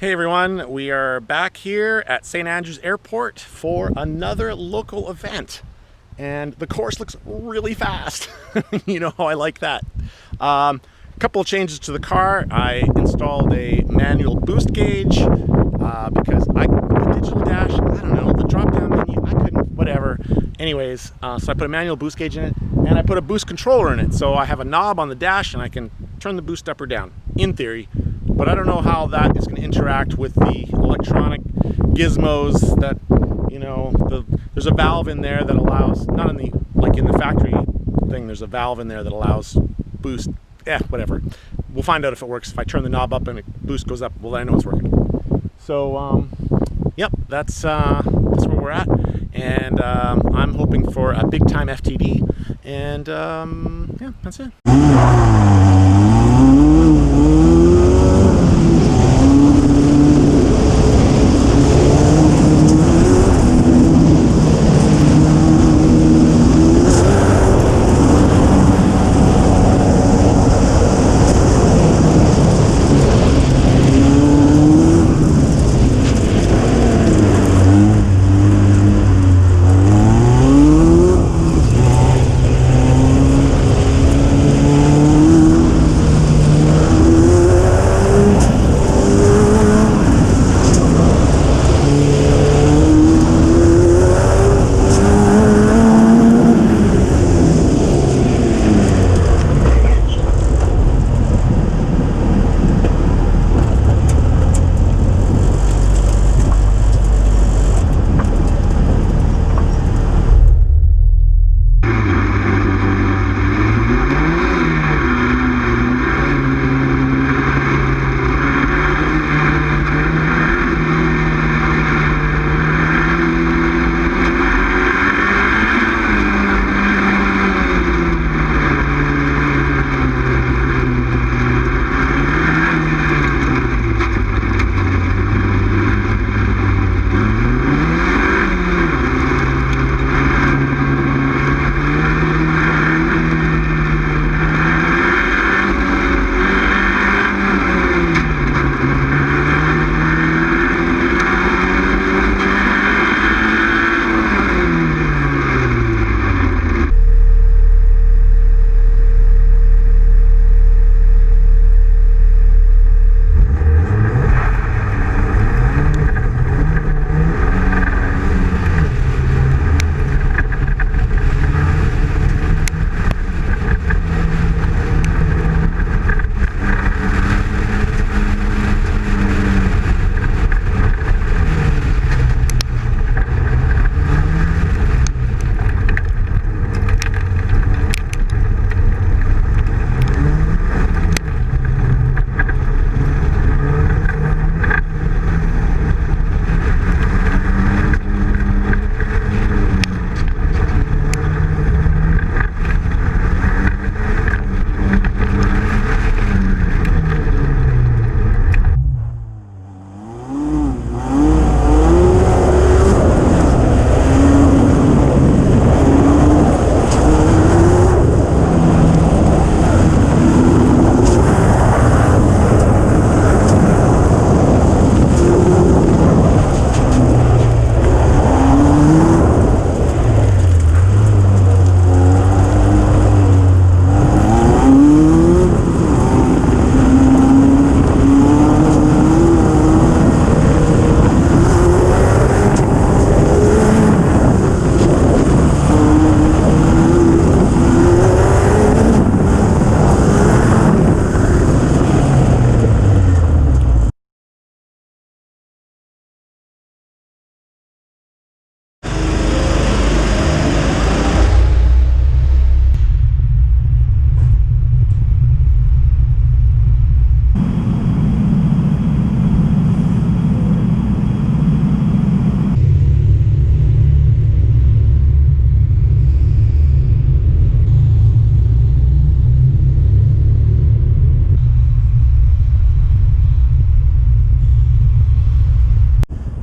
Hey everyone, we are back here at St. Andrews Airport for another local event. And the course looks really fast. You know how I like that. A couple of changes to the car. I installed a manual boost gauge because the digital dash, I don't know, the drop down menu, I couldn't, whatever. Anyways, so I put a manual boost gauge in it and I put a boost controller in it. So I have a knob on the dash and I can turn the boost up or down, in theory. But I don't know how that is going to interact with the electronic gizmos that, you know, there's a valve in there that allows, not in the, like in the factory thing, there's a valve in there that allows boost, whatever. We'll find out if it works. If I turn the knob up and the boost goes up, well, then I know it's working. So, yep, that's where we're at. And I'm hoping for a big time FTD. And, yeah, that's it.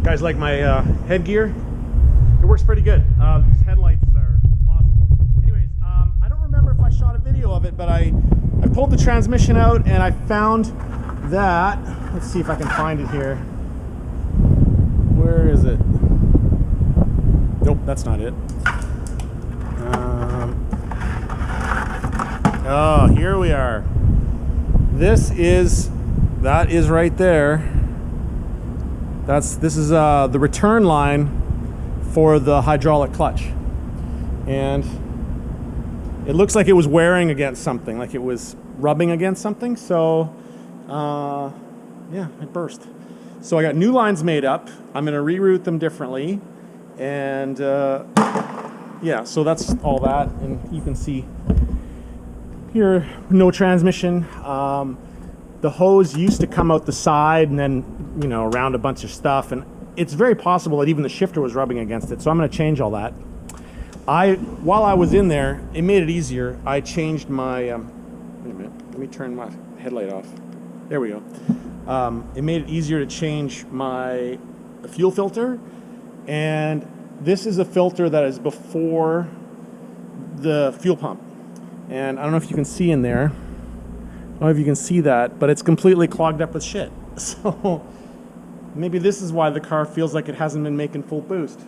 Guys like my headgear? It works pretty good. These headlights are awesome. Anyways, I don't remember if I shot a video of it, but I pulled the transmission out and I found that Let's see if I can find it here. Where is it? Nope, that's not it. Oh, here we are. That is right there. This is the return line for the hydraulic clutch. And it looks like it was wearing against something, like it was rubbing against something. So, yeah, it burst. So I got new lines made up. I'm gonna reroute them differently. And yeah, so that's all that. And you can see here, no transmission. The hose used to come out the side and then, you know, around a bunch of stuff. And it's very possible that even the shifter was rubbing against it. So I'm gonna change all that. While I was in there, it made it easier. I changed my, wait a minute, let me turn my headlight off. There we go. It made it easier to change my fuel filter. And this is a filter that is before the fuel pump. And I don't know if you can see in there. I don't know if you can see that, but it's completely clogged up with shit. So maybe this is why the car feels like it hasn't been making full boost.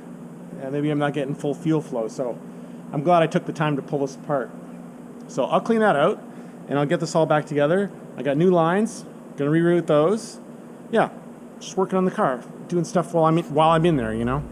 And maybe I'm not getting full fuel flow. So I'm glad I took the time to pull this apart. So I'll clean that out and I'll get this all back together. I got new lines, gonna reroute those. Yeah, just working on the car, doing stuff while I'm in there, you know?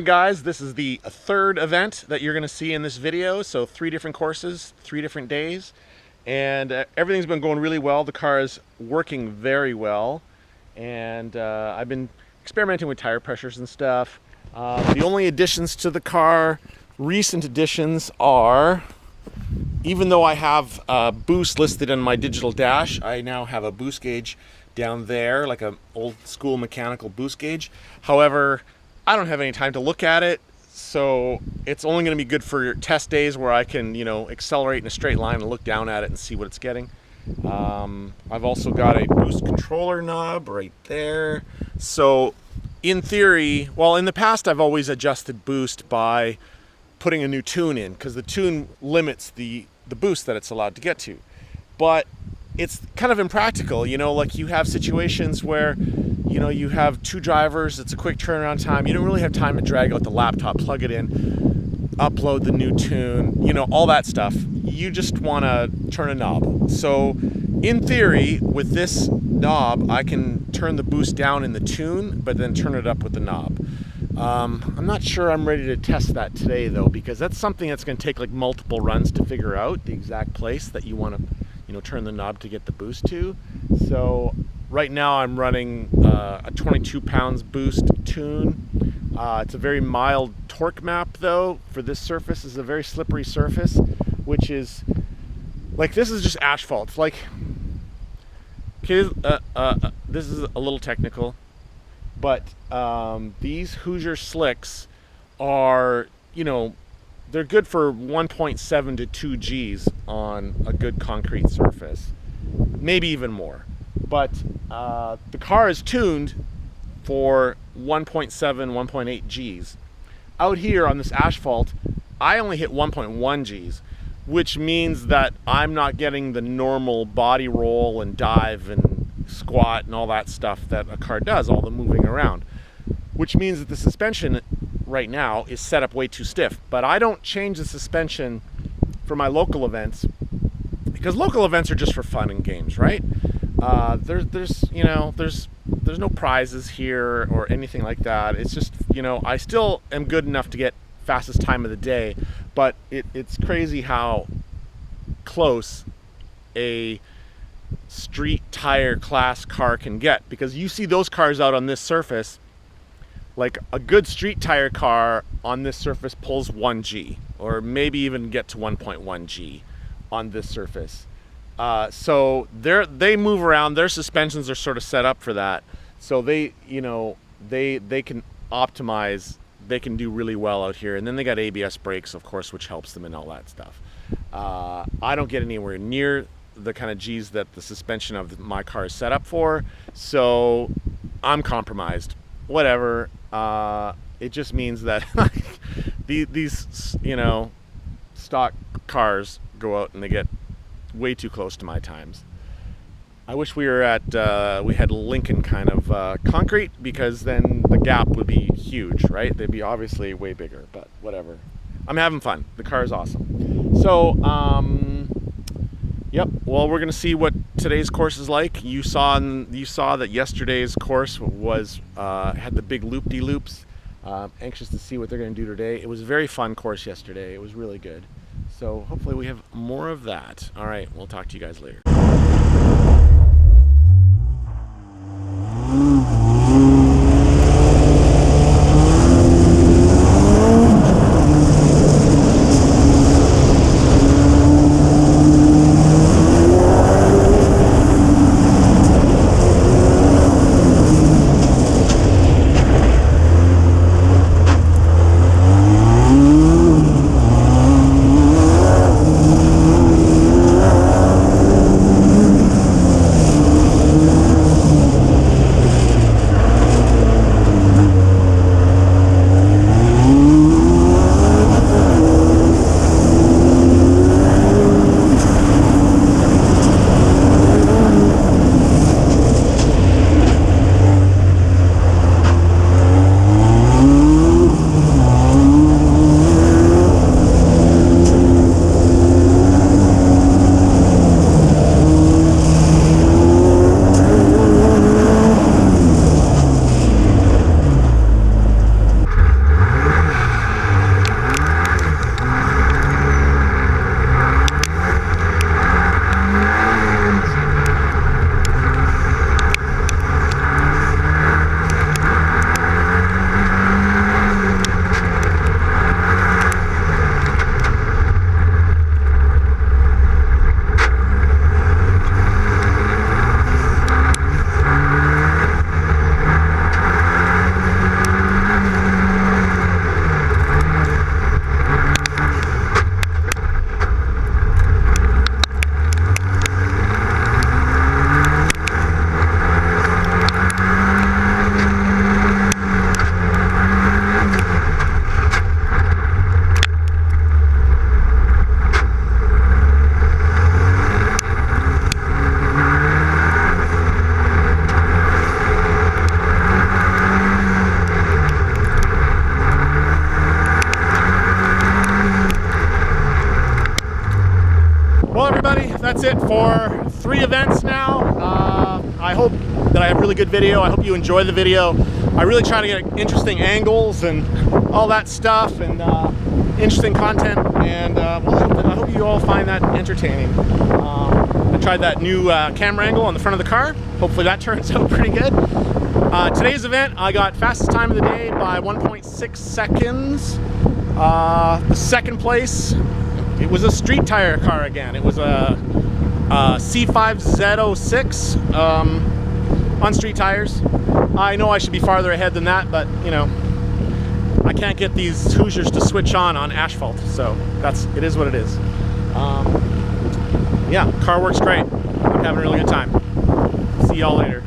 guys, this is the third event that you're going to see in this video. So 3 different courses, 3 different days, and everything's been going really well. The car is working very well, and I've been experimenting with tire pressures and stuff. The only additions to the car, recent additions, are, even though I have boost listed in my digital dash, I now have a boost gauge down there, like an old school mechanical boost gauge. However, I don't have any time to look at it, so it's only going to be good for test days where I can, accelerate in a straight line and look down at it and see what it's getting. I've also got a boost controller knob right there. So in theory, well, in the past I've always adjusted boost by putting a new tune in, because the tune limits the boost that it's allowed to get to. But it's kind of impractical, like you have situations where you have 2 drivers, it's a quick turnaround time, you don't really have time to drag out the laptop, plug it in, upload the new tune, all that stuff. You just want to turn a knob. So in theory, with this knob, I can turn the boost down in the tune, but then turn it up with the knob. I'm not sure I'm ready to test that today though, because that's something that's going to take like multiple runs to figure out the exact place that you want to turn the knob to get the boost to. So right now I'm running a 22 pounds boost tune. It's a very mild torque map though for this surface. It's a very slippery surface, which is like, this is just asphalt. It's like, okay, this is a little technical, but these Hoosier slicks are, they're good for 1.7 to 2 Gs on a good concrete surface, maybe even more. But the car is tuned for 1.7, 1.8 Gs. Out here on this asphalt, I only hit 1.1 Gs, which means that I'm not getting the normal body roll and dive and squat and all that stuff that a car does, all the moving around, which means that the suspension right now is set up way too stiff. But I don't change the suspension for my local events, because local events are just for fun and games, right? There's no prizes here or anything like that. It's just, I still am good enough to get fastest time of the day, but it's crazy how close a street tire class car can get, because you see those cars out on this surface. Like a good street tire car on this surface pulls 1 G, or maybe even get to 1.1 G on this surface. So they move around. Their suspensions are sort of set up for that. So they can optimize. They can do really well out here. And then they got ABS brakes, of course, which helps them and all that stuff. I don't get anywhere near the kind of G's that the suspension of my car is set up for. So I'm compromised. Whatever. It just means that these stock cars go out and they get way too close to my times. I wish we were we had Lincoln kind of concrete, because then the gap would be huge, right? They'd be obviously way bigger, but whatever. I'm having fun. The car is awesome. So, yep. Well, we're gonna see what today's course is like. You saw that yesterday's course was had the big loop-de-loops. Anxious to see what they're gonna do today. It was a very fun course yesterday. It was really good. So hopefully we have more of that. All right, we'll talk to you guys later. that's it for 3 events now. I hope that I have really good video. I hope you enjoy the video. I really try to get interesting angles and all that stuff, and interesting content, and well, I hope you all find that entertaining. I tried that new camera angle on the front of the car. Hopefully that turns out pretty good. Today's event, I got fastest time of the day by 1.6 seconds. The second place, it was a street tire car again. It was a C5Z06 on street tires. I know I should be farther ahead than that, but you know, I can't get these Hoosiers to switch on asphalt, so it is what it is. Yeah, car works great. I'm having a really good time. See y'all later.